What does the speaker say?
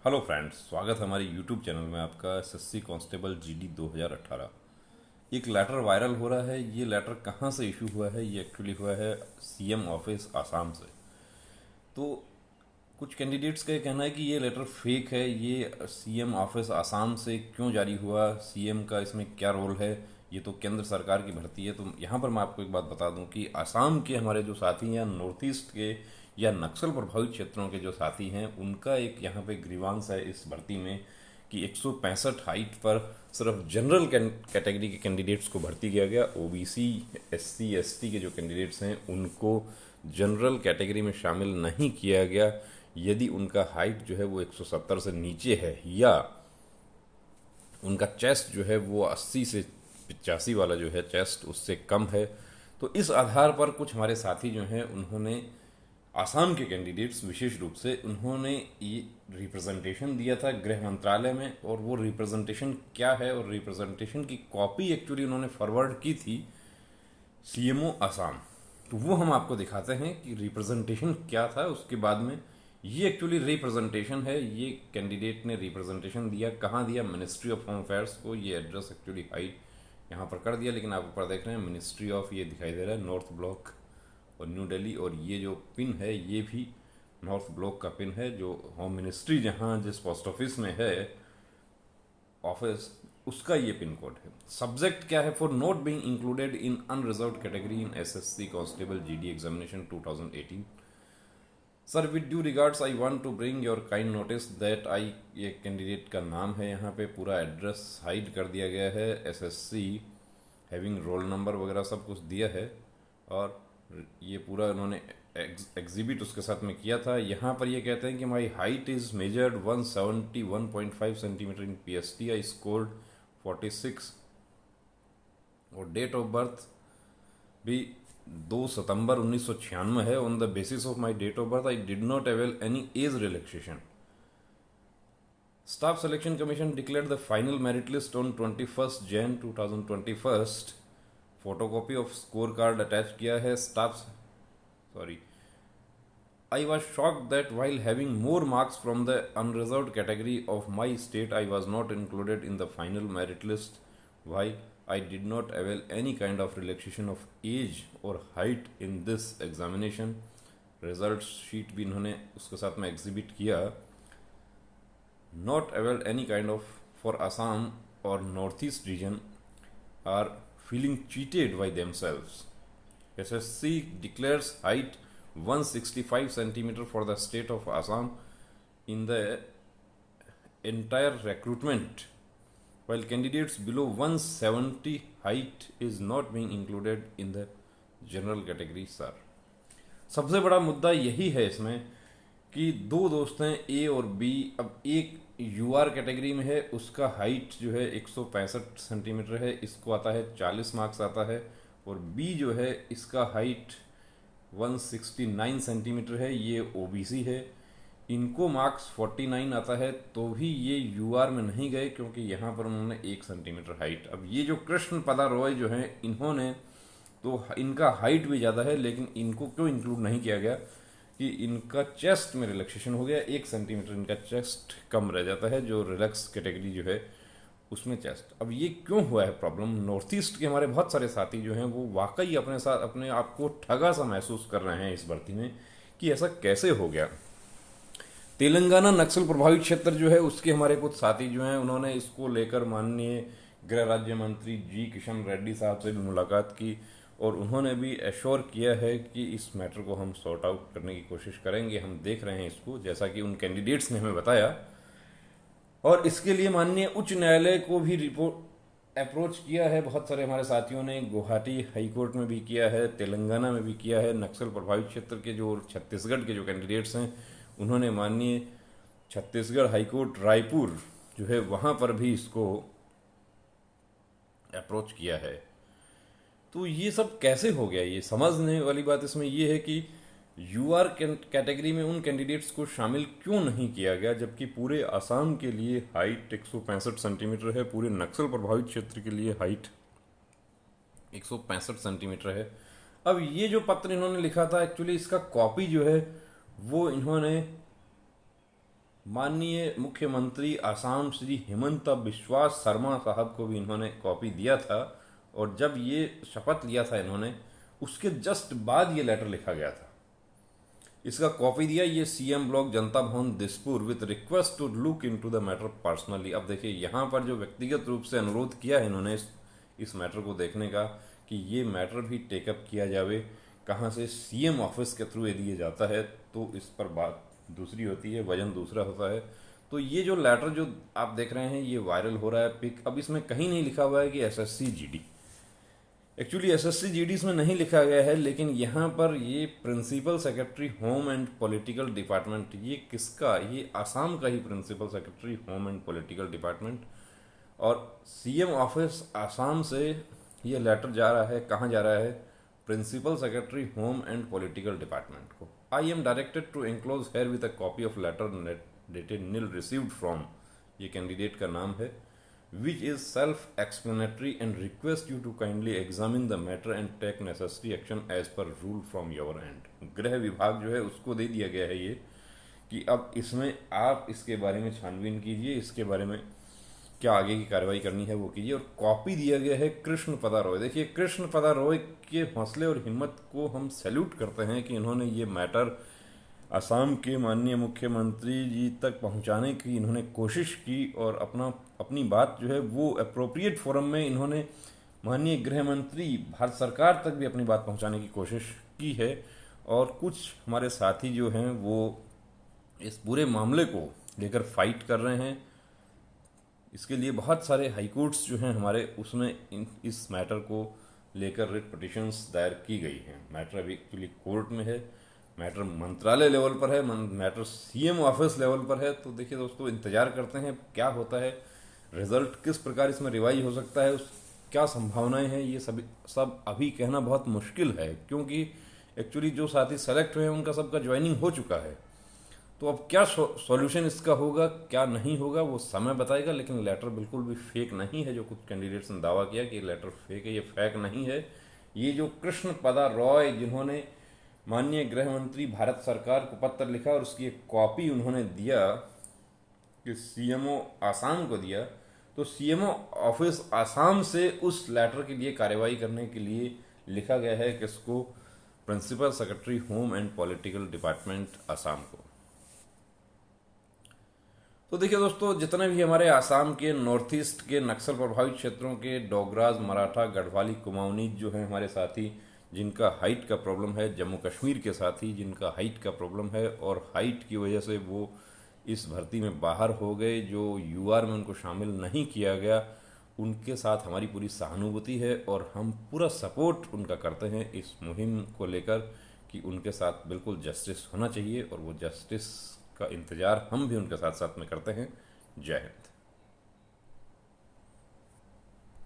Hello friends, स्वागत है हमारे यूट्यूब चैनल में आपका। एसएससी कांस्टेबल जीडी 2018 एक लेटर वायरल हो रहा है। ये लेटर कहाँ से इशू हुआ है? ये एक्चुअली हुआ है सीएम ऑफिस आसाम से। तो कुछ कैंडिडेट्स का ये कहना है कि ये लेटर फेक है। ये सीएम ऑफिस आसाम से क्यों जारी हुआ, सीएम का इसमें क्या रोल है? ये तो केंद्र सरकार की भर्ती है। तो यहाँ पर मैं आपको एक बात बता दूं कि आसाम के हमारे जो साथी हैं, नॉर्थ ईस्ट के या नक्सल प्रभावित क्षेत्रों के जो साथी हैं, उनका एक यहाँ पे ग्रीवांस है इस भर्ती में कि 165 हाइट पर सिर्फ जनरल कैटेगरी के कैंडिडेट्स को भर्ती किया गया। ओबीसी, एससी, एसटी के जो कैंडिडेट्स हैं उनको जनरल कैटेगरी में शामिल नहीं किया गया यदि उनका हाइट जो है वो 170 से नीचे है या उनका चेस्ट जो है वो 80 से 85 वाला जो है चेस्ट उससे कम है। तो इस आधार पर कुछ हमारे साथी जो हैं उन्होंने आसाम के कैंडिडेट्स विशेष रूप से उन्होंने ये रिप्रेजेंटेशन दिया था गृह मंत्रालय में। और वो रिप्रेजेंटेशन क्या है और रिप्रेजेंटेशन की कॉपी एक्चुअली उन्होंने फॉरवर्ड की थी सीएमओ आसाम। तो वो हम आपको दिखाते हैं कि रिप्रेजेंटेशन क्या था। उसके बाद में ये एक्चुअली रिप्रेजेंटेशन है। ये कैंडिडेट ने रिप्रेजेंटेशन दिया, कहाँ दिया? मिनिस्ट्री ऑफ होम अफेयर्स को। ये एड्रेस एक्चुअली हाइड यहाँ पर कर दिया, लेकिन आप ऊपर देख रहे हैं मिनिस्ट्री ऑफ, ये दिखाई दे रहा है नॉर्थ ब्लॉक और न्यू दिल्ली। और ये जो पिन है ये भी नॉर्थ ब्लॉक का पिन है। जो होम मिनिस्ट्री जहाँ जिस पोस्ट ऑफिस में है ऑफिस, उसका ये पिन कोड है। सब्जेक्ट क्या है? For not being included in unreserved category in SSC constable GD examination 2018। Sir, with due regards I want to bring your kind notice that I, ये candidate का नाम है, यहाँ पे पूरा एड्रेस हाइड कर दिया गया है। एसएससी हैविंग रोल नंबर वगैरह सब कुछ दिया है और ये पूरा उन्होंने एग्जिबिट उसके साथ में किया था। यहाँ पर ये कहते हैं कि my height is measured 171.5 centimetre in PST, I scored 46 और डेट ऑफ बर्थ भी 2 सितंबर 1996 है। On the basis of my date of birth I did not avail any age relaxation. Staff selection commission declared the final merit list on 21 Jan 2021। Photocopy of score card attach किया है। Staff, sorry, I was shocked that while having more marks from the unreserved category of my state, I was not included in the final merit list. Why? I did not avail any kind of relaxation of age or height in this examination. Result sheet भी इन्होंने उसके साथ में exhibit किया। Not avail any kind of, for Assam or Northeast region are feeling cheated by themselves. SSC declares height 165 centimeter for the state of Assam in the entire recruitment, while candidates below 170 height is not being included in the general category. Sir, सबसे बड़ा मुद्दा यही है इसमें कि दो दोस्त हैं ए और बी। अब एक यूआर कैटेगरी में है, उसका हाइट जो है 165 सेंटीमीटर है, इसको आता है 40 मार्क्स आता है। और बी जो है इसका हाइट 169 सेंटीमीटर है, ये ओबीसी है, इनको मार्क्स 49 आता है। तो भी ये यूआर में नहीं गए क्योंकि यहाँ पर उन्होंने 1 सेंटीमीटर हाइट। अब ये जो कृष्ण पदा रॉय जो हैं, इन्होंने तो इनका हाइट भी ज़्यादा है, लेकिन इनको क्यों इंक्लूड नहीं किया गया कि इनका चेस्ट में रिलैक्सेशन हो गया, 1 सेंटीमीटर इनका चेस्ट कम रह जाता है, जो रिलैक्स कैटेगरी जो है उसमें चेस्ट। अब ये क्यों हुआ है प्रॉब्लम? नॉर्थ ईस्ट के हमारे बहुत सारे साथी जो हैं वो वाकई अपने साथ अपने आप को ठगा सा महसूस कर रहे हैं इस भर्ती में कि ऐसा कैसे हो गया। तेलंगाना नक्सल प्रभावित क्षेत्र जो है उसके हमारे कुछ साथी जो हैं उन्होंने इसको लेकर माननीय गृह राज्य मंत्री जी किशन रेड्डी साहब से भी मुलाकात की और उन्होंने भी एश्योर किया है कि इस मैटर को हम सॉर्ट आउट करने की कोशिश करेंगे। हम देख रहे हैं इसको, जैसा कि उन कैंडिडेट्स ने हमें बताया। और इसके लिए माननीय उच्च न्यायालय को भी रिपोर्ट अप्रोच किया है बहुत सारे हमारे साथियों ने। गुवाहाटी हाई कोर्ट में भी किया है, तेलंगाना में भी किया है। नक्सल प्रभावित क्षेत्र के जो छत्तीसगढ़ के जो कैंडिडेट्स हैं उन्होंने माननीय छत्तीसगढ़ हाई कोर्ट रायपुर जो है वहाँ पर भी इसको अप्रोच किया है। तो ये सब कैसे हो गया? ये समझने वाली बात इसमें ये है कि यूआर कैटेगरी में उन कैंडिडेट्स को शामिल क्यों नहीं किया गया, जबकि पूरे आसाम के लिए हाइट 165 सेंटीमीटर है, पूरे नक्सल प्रभावित क्षेत्र के लिए हाइट 165 सेंटीमीटर है। अब ये जो पत्र इन्होंने लिखा था एक्चुअली इसका कॉपी जो है वो इन्होंने माननीय मुख्यमंत्री आसाम श्री हिमंता बिस्वा शर्मा साहब को भी इन्होंने कॉपी दिया था, और जब ये शपथ लिया था इन्होंने, उसके जस्ट बाद ये लेटर लिखा गया था। इसका कॉपी दिया ये CM block Janata Bhavan Dispur with request to look into the matter personally. अब देखिए यहाँ पर जो व्यक्तिगत रूप से अनुरोध किया है इन्होंने इस मैटर को देखने का कि ये मैटर भी टेकअप किया जावे, कहाँ से, सीएम ऑफिस के थ्रू यदि ये जाता है तो इस पर बात दूसरी होती है, वजन दूसरा होता है। तो ये जो लेटर जो आप देख रहे हैं ये वायरल हो रहा है पिक। अब इसमें कहीं नहीं लिखा हुआ है कि SSC GD, actually SSC GD इसमें नहीं लिखा गया है, लेकिन यहाँ पर ये principal secretary home and political department, ये किसका, ये आसाम का ही principal secretary home and political department, और सीएम ऑफिस आसाम से ये लेटर जा रहा है, कहाँ जा रहा है, principal secretary home and political department को। I am directed to enclose herewith a copy of letter dated nil received from, ये कैंडिडेट का नाम है, which is self-explanatory and request you to kindly examine the matter and take necessary action as per rule from your end। गृह विभाग जो है उसको दे दिया गया है ये कि अब इसमें आप इसके बारे में छानबीन कीजिए, इसके बारे में क्या आगे की कार्रवाई करनी है वो कीजिए। और कॉपी दिया गया है कृष्ण पदा रॉय। देखिए कृष्ण पदा रॉय के हौसले और हिम्मत को हम सैल्यूट करते हैं कि इन्होंने ये मैटर असम के माननीय मुख्यमंत्री जी तक पहुंचाने की इन्होंने कोशिश की, और अपनी बात जो है वो अप्रोप्रिएट फोरम में इन्होंने माननीय गृह मंत्री भारत सरकार तक भी अपनी बात पहुंचाने की कोशिश की है। और कुछ हमारे साथी जो हैं वो इस पूरे मामले को लेकर फाइट कर रहे हैं। इसके लिए बहुत सारे हाईकोर्ट्स जो हैं हमारे, उसमें इस मैटर को लेकर रिट पिटिशंस दायर की गई हैं। मैटर अभी एक्चुअली कोर्ट में है, मैटर मंत्रालय लेवल पर है, मैटर सीएम ऑफिस लेवल पर है। तो देखिए दोस्तों, इंतजार करते हैं क्या होता है, रिजल्ट किस प्रकार इसमें रिवाइज हो सकता है, क्या संभावनाएं हैं, ये सब अभी कहना बहुत मुश्किल है, क्योंकि एक्चुअली जो साथी सेलेक्ट हुए हैं उनका सबका ज्वाइनिंग हो चुका है। तो अब क्या सॉल्यूशन इसका होगा, क्या नहीं होगा, वो समय बताएगा। लेकिन लेटर बिल्कुल भी फेक नहीं है, जो कुछ कैंडिडेट्स ने दावा किया कि लेटर फेक है, ये फेक नहीं है। ये जो कृष्ण पदा रॉय जिन्होंने माननीय गृह मंत्री भारत सरकार को पत्र लिखा और उसकी एक कॉपी उन्होंने दिया कि सीएमओ आसाम को दिया, तो सीएमओ ऑफिस आसाम से उस लेटर के लिए कार्रवाई करने के लिए लिखा गया है कि इसको principal secretary home and political department Assam को। तो देखिए दोस्तों, जितने भी हमारे आसाम के नॉर्थ ईस्ट के नक्सल प्रभावित क्षेत्रों के डोगराज, मराठा, गढ़वाली, कुमाऊनी जो हैं हमारे साथी, जिनका हाइट का प्रॉब्लम है, जम्मू कश्मीर के साथी जिनका हाइट का प्रॉब्लम है और हाइट की वजह से वो इस भर्ती में बाहर हो गए, जो यूआर में उनको शामिल नहीं किया गया, उनके साथ हमारी पूरी सहानुभूति है और हम पूरा सपोर्ट उनका करते हैं इस मुहिम को लेकर कि उनके साथ बिल्कुल जस्टिस होना चाहिए, और वो जस्टिस का इंतज़ार हम भी उनके साथ साथ में करते हैं। जय हिंद।